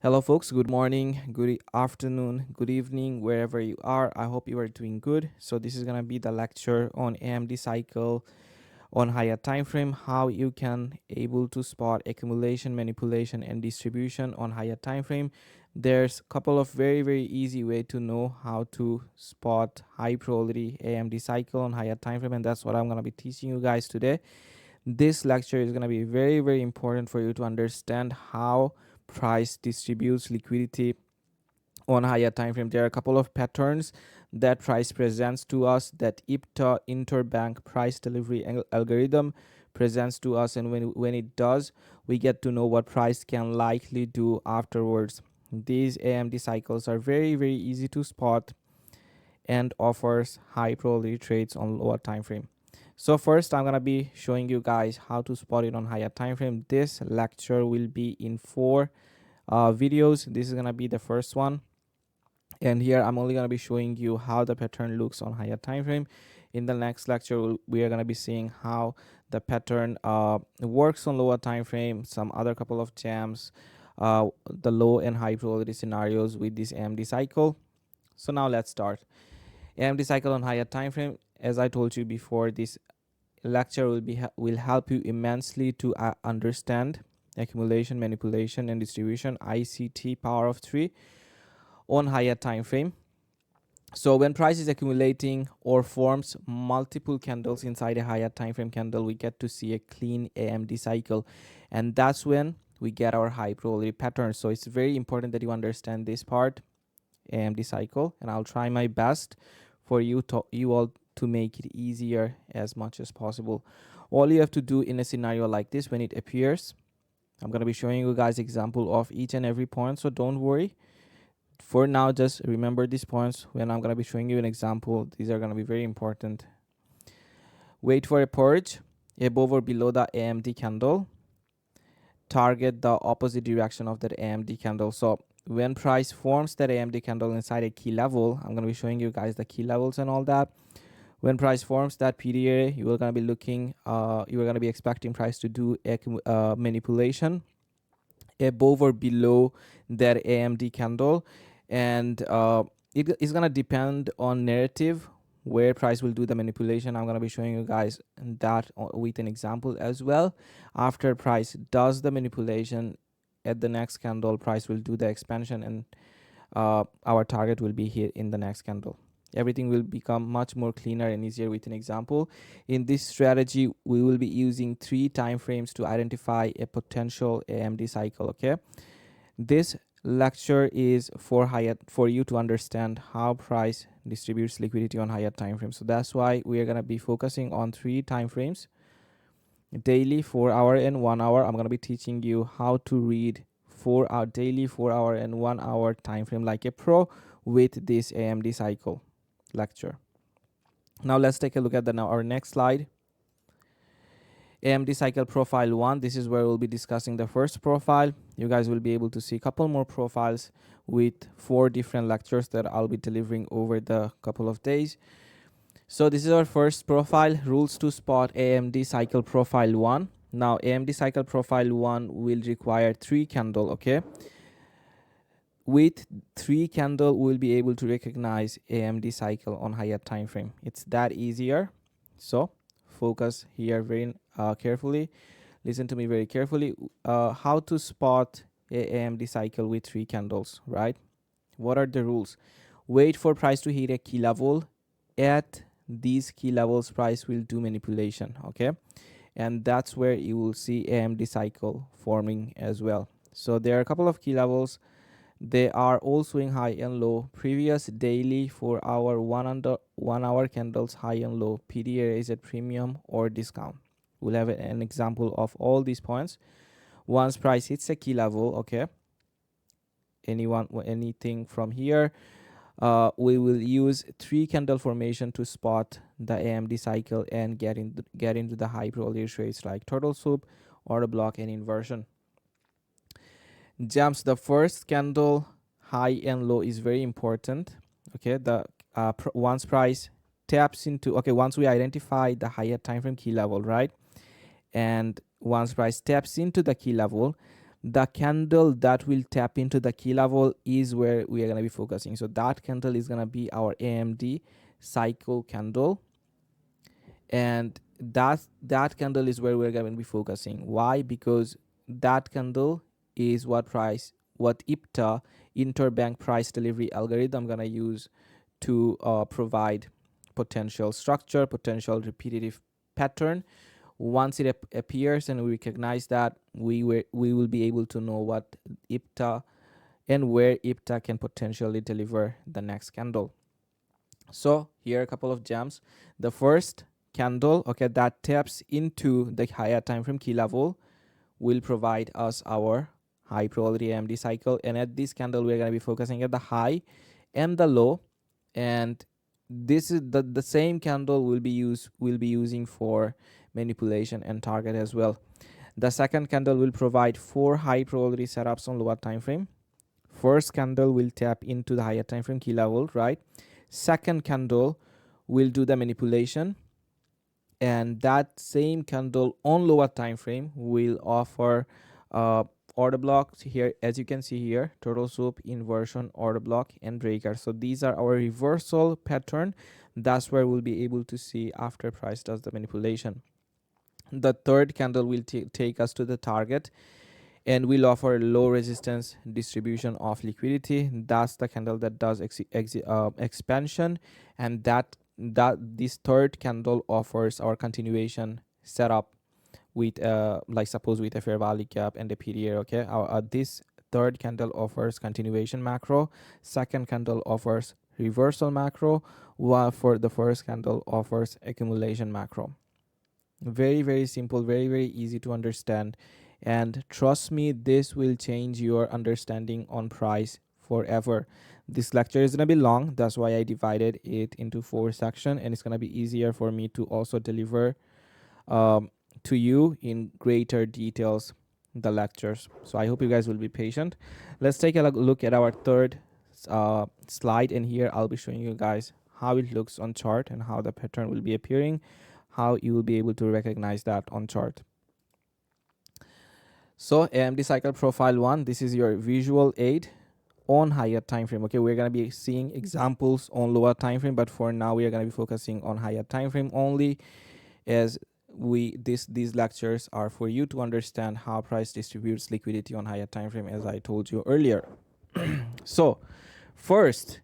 Hello, folks. Good morning, good afternoon, good evening, wherever you are. I hope you are doing good. So this is gonna be the lecture on AMD cycle on higher time frame, how you can able to spot accumulation, manipulation, and distribution on higher time frame. There's a couple of very easy way to know how to spot high probability AMD cycle on higher time frame, and that's what I'm gonna be teaching you guys today. This lecture is going to be very important for you to understand how price distributes liquidity on higher time frame. There are a couple of patterns that price presents to us, that IPTA interbank price delivery algorithm presents to us, and when it does, we get to know what price can likely do afterwards. These AMD cycles are very easy to spot and offers high probability trades on lower time frame. So first, I'm gonna be showing you guys how to spot it on higher time frame. This lecture will be in four videos. This is gonna be the first one, and here I'm only gonna be showing you how the pattern looks on higher time frame. In the next lecture, we are gonna be seeing how the pattern works on lower time frame, some other couple of jams, the low and high probability scenarios with this AMD cycle. So now let's start. AMD cycle on higher time frame. As I told you before, this lecture will help you immensely to understand accumulation, manipulation, and distribution, ICT power of 3, on higher time frame. So when price is accumulating or forms multiple candles inside a higher time frame candle, we get to see a clean AMD cycle, and that's when we get our high probability pattern. So it's very important that you understand this part, AMD cycle, and I'll try my best for you all to make it easier as much as possible. All you have to do in a scenario like this, when it appears, I'm going to be showing you guys example of each and every point, so don't worry. For now, just remember these points. When I'm going to be showing you an example, these are going to be very important. Wait for a purge above or below the AMD candle. Target the opposite direction of that AMD candle. So when price forms that AMD candle inside a key level, I'm going to be showing you guys the key levels and all that. When price forms that PDA, you are going to be looking, you are going to be expecting price to do a manipulation above or below that AMD candle, and it is going to depend on narrative where price will do the manipulation. I'm going to be showing you guys that with an example as well. After price does the manipulation, at the next candle price will do the expansion, and our target will be here in the next candle. Everything will become much more cleaner and easier with an example. In this strategy, we will be using 3 time frames to identify a potential AMD cycle. Okay, this lecture is for you to understand how price distributes liquidity on higher time frames. So that's why we are going to be focusing on 3 time frames: daily, 4-hour, and 1-hour. I'm going to be teaching you how to read 4-hour daily, 4-hour, and 1-hour time frame like a pro with this AMD cycle lecture. Now let's take a look at our next slide. AMD cycle profile 1. This is where we'll be discussing the first profile. You guys will be able to see a couple more profiles with 4 different lectures that I'll be delivering over the couple of days. So this is our first profile, rules to spot AMD cycle profile 1. Now AMD cycle profile 1 will require 3 candle. Okay, with 3 candle we'll be able to recognize AMD cycle on higher time frame. It's that easier. So focus here very carefully, listen to me very carefully. How to spot a AMD cycle with 3 candles, right? What are the rules? Wait for price to hit a key level. At these key levels price will do manipulation. Okay, and that's where you will see AMD cycle forming as well. So there are a couple of key levels. They are all swing high and low. Previous daily 4-hour, 1-hour candles high and low. PDA is at premium or discount. We'll have an example of all these points. Once price hits a key level, okay, anything from here, we will use 3 candle formation to spot the AMD cycle and get into the high probability trades like turtle soup or a block and inversion. Jumps, the first candle high and low is very important. Okay, the once price taps into, okay, once we identify the higher time frame key level, right, and once price taps into the key level, the candle that will tap into the key level is where we are going to be focusing. So that candle is going to be our AMD cycle candle, and that candle is where we're going to be focusing. Why? Because that candle is what IPTA, interbank price delivery algorithm, going to use to provide potential structure, potential repetitive pattern. Once it appears and we recognize that, we will be able to know what IPTA and where IPTA can potentially deliver the next candle. So here are a couple of gems. The first candle, okay, that taps into the higher time frame key level will provide us our high probability AMD cycle, and at this candle we're going to be focusing at the high and the low, and this is the same candle we'll be using for manipulation and target as well. The second candle will provide 4 high probability setups on lower time frame. First candle will tap into the higher time frame key level, right? Second candle will do the manipulation, and that same candle on lower time frame will offer order blocks here, as you can see here: turtle soup, inversion, order block, and breaker. So these are our reversal pattern. That's where we'll be able to see after price does the manipulation. The third candle will take us to the target and will offer low resistance distribution of liquidity. That's the candle that does expansion, and that this third candle offers our continuation setup with like suppose with a fair value gap and a PDA. Okay, this third candle offers continuation macro, second candle offers reversal macro, while for the first candle offers accumulation macro. Very, very simple, very, very easy to understand, and trust me, this will change your understanding on price forever. This lecture is going to be long, that's why I divided it into 4 sections, and it's going to be easier for me to also deliver to you in greater details the lectures. So I hope you guys will be patient. Let's take a look at our third slide, and here I'll be showing you guys how it looks on chart and how the pattern will be appearing, how you will be able to recognize that on chart. So AMD cycle profile 1, this is your visual aid on higher time frame. Okay, we're going to be seeing examples on lower time frame, but for now we are going to be focusing on higher time frame only, as these lectures are for you to understand how price distributes liquidity on higher time frame, as I told you earlier. So first,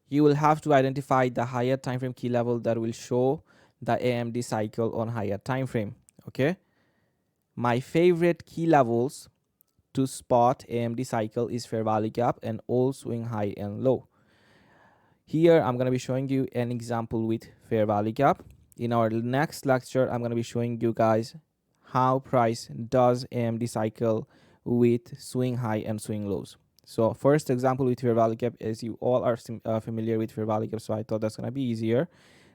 you will have to identify the higher time frame key level that will show the AMD cycle on higher time frame. Okay, my favorite key levels to spot AMD cycle is fair value gap and all swing high and low. Here I'm going to be showing you an example with fair value gap. In our next lecture, I'm going to be showing you guys how price does AMD cycle with swing high and swing lows. So first example with fair value gap, as you all are familiar with fair value gap, so I thought that's going to be easier.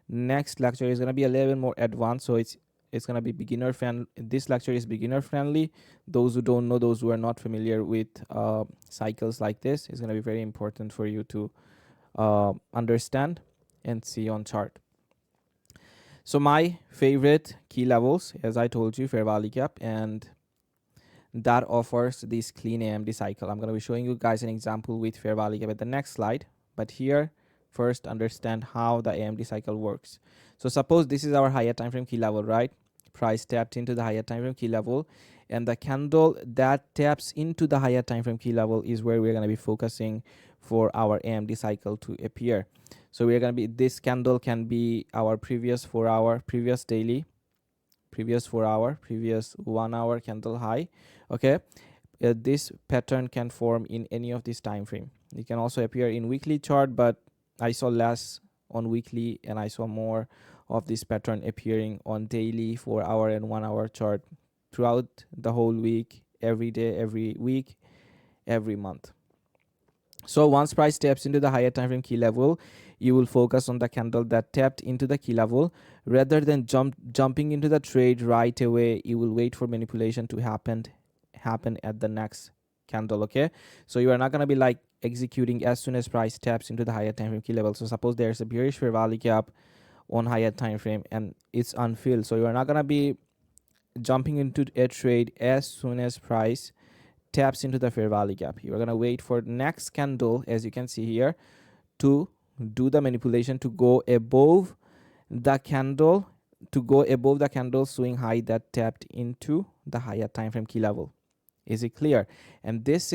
Next lecture is going to be a little bit more advanced, so it's going to be beginner friendly. This lecture is beginner friendly. Those who don't know, those who are not familiar with cycles like this, is going to be very important for you to understand and see on chart. So my favorite key levels, as I told you, fair value gap, and that offers this clean AMD cycle. I'm going to be showing you guys an example with fair value gap at the next slide, but here first understand how the AMD cycle works. So suppose this is our higher time frame key level, right? Price tapped into the higher time frame key level, and the candle that taps into the higher time frame key level is where we're going to be focusing for our AMD cycle to appear. So we're going to be, this candle can be our previous 4 hour, previous daily, previous 4 hour, previous 1 hour candle high. Okay, this pattern can form in any of this time frame. It can also appear in weekly chart, but I saw less on weekly and I saw more of this pattern appearing on daily, 4 hour and 1 hour chart throughout the whole week, every day, every week, every month. So once price taps into the higher time frame key level, you will focus on the candle that tapped into the key level. Rather than jumping into the trade right away, you will wait for manipulation to happen at the next candle. Okay, so you are not going to be like executing as soon as price taps into the higher time frame key level. So suppose there's a bearish fair value gap on higher time frame and it's unfilled, so you are not going to be jumping into a trade as soon as price taps into the fair value gap. You're going to wait for next candle, as you can see here, to do the manipulation to go above the candle, swing high that tapped into the higher time frame key level. Is it clear? And this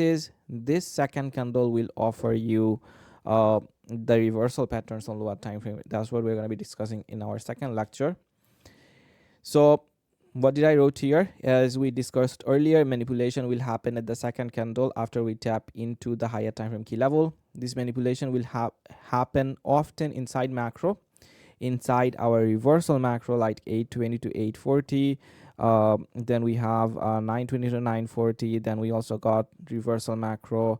second candle will offer you the reversal patterns on lower time frame. That's what we're going to be discussing in our second lecture. So what did I wrote here? As we discussed earlier, manipulation will happen at the second candle after we tap into the higher time frame key level. This manipulation will happen often inside macro, inside our reversal macro, like 820 to 840. Then we have 920 to 940. Then we also got reversal macro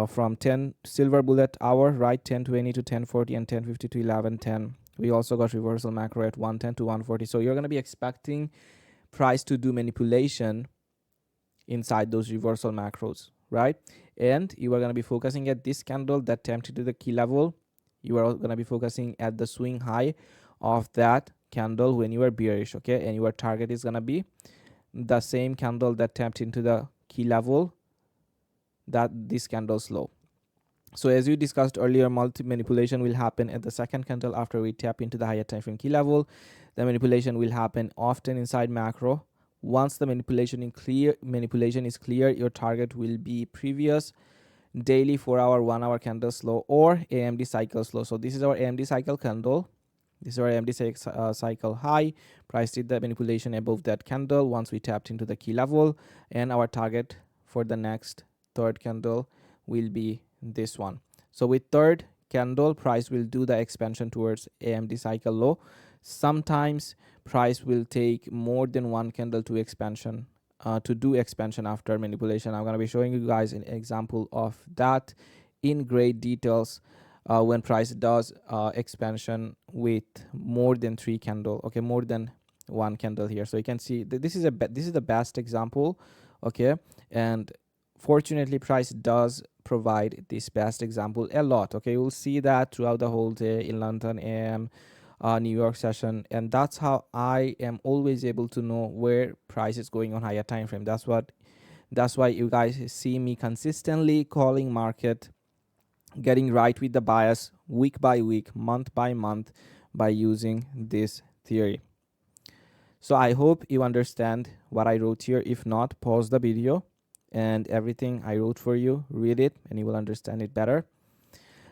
from 10 silver bullet hour, right? 1020 to 1040 and 1050 to 1110. We also got reversal macro at 110 to 140. So you're going to be expecting price to do manipulation inside those reversal macros, right? And you are going to be focusing at this candle that tapped into the key level. You are going to be focusing at the swing high of that candle when you are bearish, okay? And your target is going to be the same candle that tapped into the key level that this candle's low. So as we discussed earlier, multi manipulation will happen at the second candle after we tap into the higher time frame key level. The manipulation will happen often inside macro. Once the manipulation is clear, your target will be previous daily 4-hour, 1-hour candle slow or AMD cycle slow. So this is our AMD cycle candle. This is our AMD cycle high. Price did the manipulation above that candle once we tapped into the key level, and our target for the next third candle will be this one. So with third candle, price will do the expansion towards AMD cycle low. Sometimes price will take more than one candle to expansion to do expansion after manipulation. I'm going to be showing you guys an example of that in great details when price does expansion with more than 3 candle, okay, more than one candle here. So you can see this is the best example, okay, and fortunately price does provide this best example a lot, okay. You'll see that throughout the whole day in London AM, New York session, and that's how I am always able to know where price is going on higher time frame. That's why you guys see me consistently calling market, getting right with the bias week by week, month by month, by using this theory. So I hope you understand what I wrote here. If not, pause the video and everything I wrote for you, read it, and you will understand it better.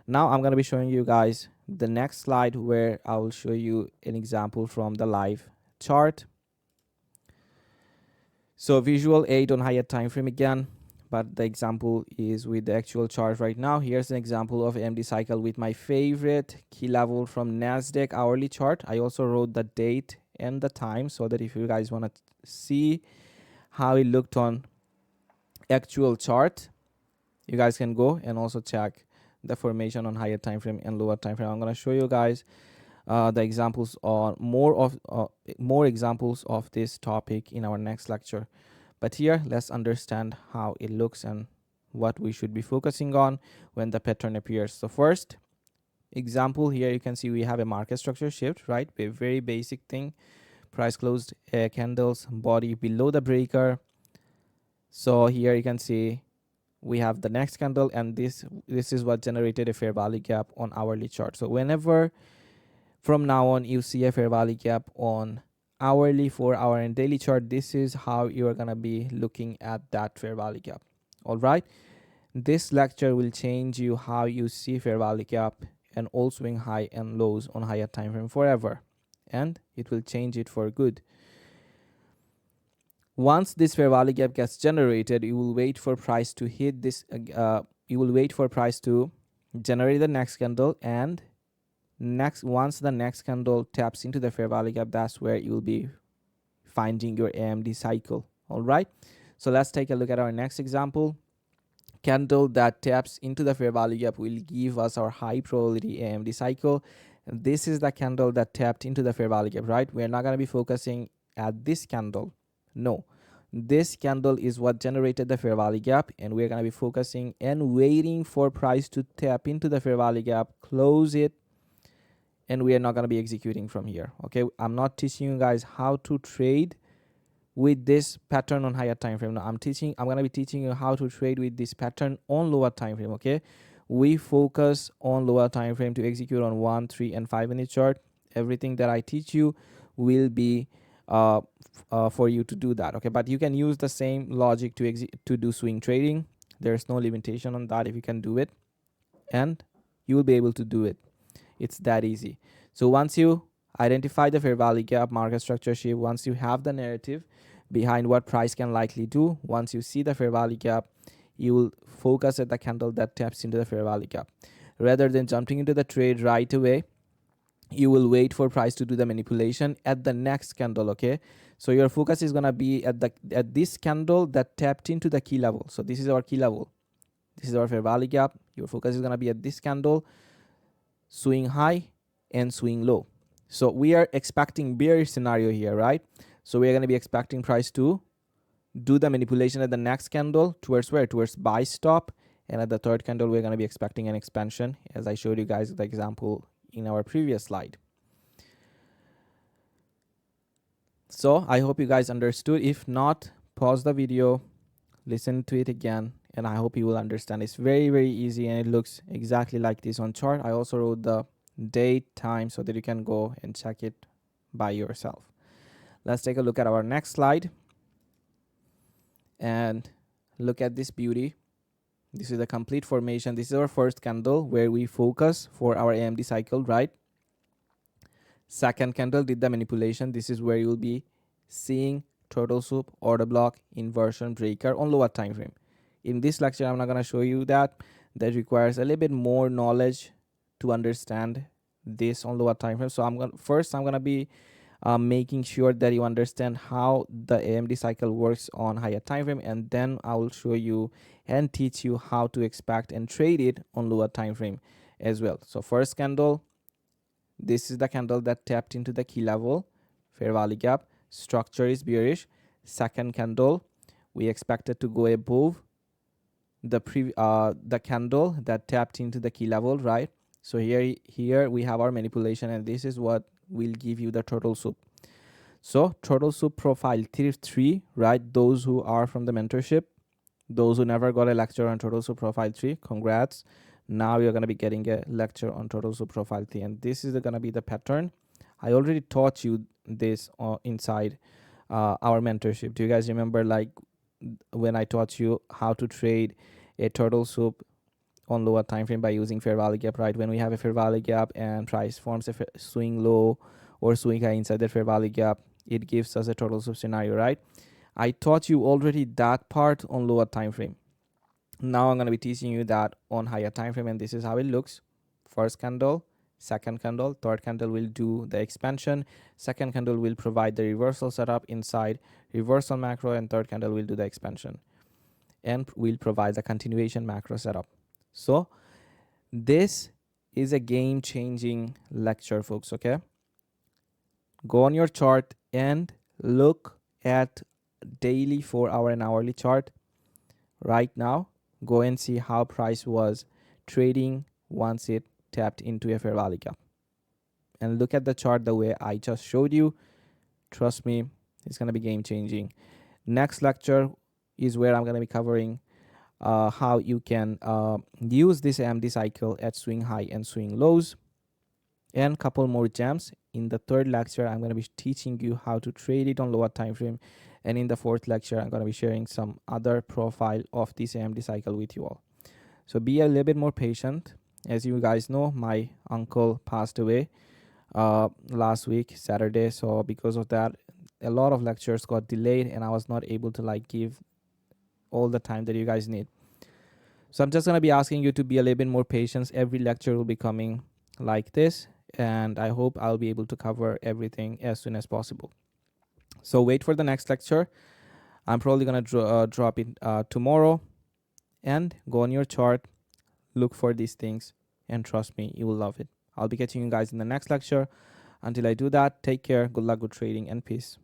Now I'm going to be showing you guys the next slide where I will show you an example from the live chart. So visual aid on higher time frame again, but the example is with the actual chart right now. Here's an example of AMD cycle with my favorite key level from Nasdaq hourly chart. I also wrote the date and the time so that if you guys want to see how it looked on actual chart, you guys can go and also check the formation on higher time frame and lower time frame. I'm going to show you guys the examples on more examples of this topic in our next lecture. But here, let's understand how it looks and what we should be focusing on when the pattern appears. So first example here, you can see we have a market structure shift, right? A very basic thing. Price closed candles body below the breaker. So here you can see we have the next candle, and this is what generated a fair value gap on hourly chart. So whenever from now on you see a fair value gap on hourly, 4-hour and daily chart, this is how you are going to be looking at that fair value gap. All right, this lecture will change you how you see fair value gap and all swing high and lows on higher time frame forever, and it will change it for good. Once this fair value gap gets generated, you will wait for price to hit this. You will wait for price to generate the next candle, and once the next candle taps into the fair value gap, that's where you will be finding your AMD cycle. All right. So let's take a look at our next example. Candle that taps into the fair value gap will give us our high probability AMD cycle. And this is the candle that tapped into the fair value gap, right? We're not going to be focusing at this candle. No, this candle is what generated the fair value gap, and we're going to be focusing and waiting for price to tap into the fair value gap, close it, and we are not going to be executing from here. Okay, I'm not teaching you guys how to trade with this pattern on higher time frame. Now I'm going to be teaching you how to trade with this pattern on lower time frame. Okay, we focus on lower time frame to execute on 1, 3 and 5 minute chart. Everything that I teach you will be for you to do that. Okay, but you can use the same logic to do swing trading. There's no limitation on that if you can do it, and you will be able to do it. It's that easy. So once you identify the fair value gap, market structure shift, once you have the narrative behind what price can likely do, once you see the fair value gap, you will focus at the candle that taps into the fair value gap. Rather than jumping into the trade right away, you will wait for price to do the manipulation at the next candle. Okay, so your focus is going to be at this candle that tapped into the key level. So this is our key level, this is our fair value gap. Your focus is going to be at this candle, swing high and swing low. So we are expecting bearish scenario here, right? So we're going to be expecting price to do the manipulation at the next candle towards where? Towards buy stop. And at the third candle, we're going to be expecting an expansion, as I showed you guys the example in our previous slide. So I hope you guys understood. If not, pause the video, listen to it again, and I hope you will understand. It's very, very easy, and it looks exactly like this on chart. I also wrote the date, time, so that you can go and check it by yourself. Let's take a look at our next slide and look at this beauty. This is the complete formation. This is our first candle where we focus for our AMD cycle, right? Second candle did the manipulation. This is where you'll be seeing turtle soup, order block, inversion, breaker on lower time frame. In this lecture, I'm not going to show you that. That requires a little bit more knowledge to understand this on lower time frame. So I'm going to be making sure that you understand how the AMD cycle works on higher time frame, and then I will show you and teach you how to expect and trade it on lower time frame as well. So first candle, this is the candle that tapped into the key level, fair value gap, structure is bearish. Second candle, we expected to go above the candle that tapped into the key level, right? So here we have our manipulation, and this is what will give you the turtle soup. So turtle soup profile tier 3, right? Those who are from the mentorship, those who never got a lecture on turtle soup profile 3, congrats. Now you're going to be getting a lecture on turtle soup profile 3, and this is going to be the pattern. I already taught you this inside our mentorship. Do you guys remember, like, when I taught you how to trade a turtle soup on lower time frame by using fair value gap, right? When we have a fair value gap and price forms a swing low or swing high inside the fair value gap, it gives us a turtle soup scenario, right? I taught you already that part on lower time frame. Now I'm going to be teaching you that on higher time frame, and this is how it looks. First candle, second candle, third candle will do the expansion, second candle will provide the reversal setup inside reversal macro, and third candle will do the expansion and will provide the continuation macro setup. So this is a game-changing lecture, folks. Okay, go on your chart and look at daily, 4-hour and hourly chart right now. Go and see how price was trading once it tapped into a fair value gap, and look at the chart the way I just showed you. Trust me, it's going to be game changing. Next lecture is where I'm going to be covering how you can use this AMD cycle at swing high and swing lows, and couple more gems. In the third lecture, I'm going to be teaching you how to trade it on lower time frame, and in the fourth lecture, I'm going to be sharing some other profile of this AMD cycle with you all. So be a little bit more patient. As you guys know, my uncle passed away last week, Saturday. So because of that, a lot of lectures got delayed, and I was not able to like give all the time that you guys need. So I'm just going to be asking you to be a little bit more patient. Every lecture will be coming like this, and I hope I'll be able to cover everything as soon as possible. So wait for the next lecture. I'm probably going to drop it tomorrow, and go on your chart, look for these things, and trust me, you will love it. I'll be catching you guys in the next lecture. Until I do that, take care, good luck, good trading, and peace.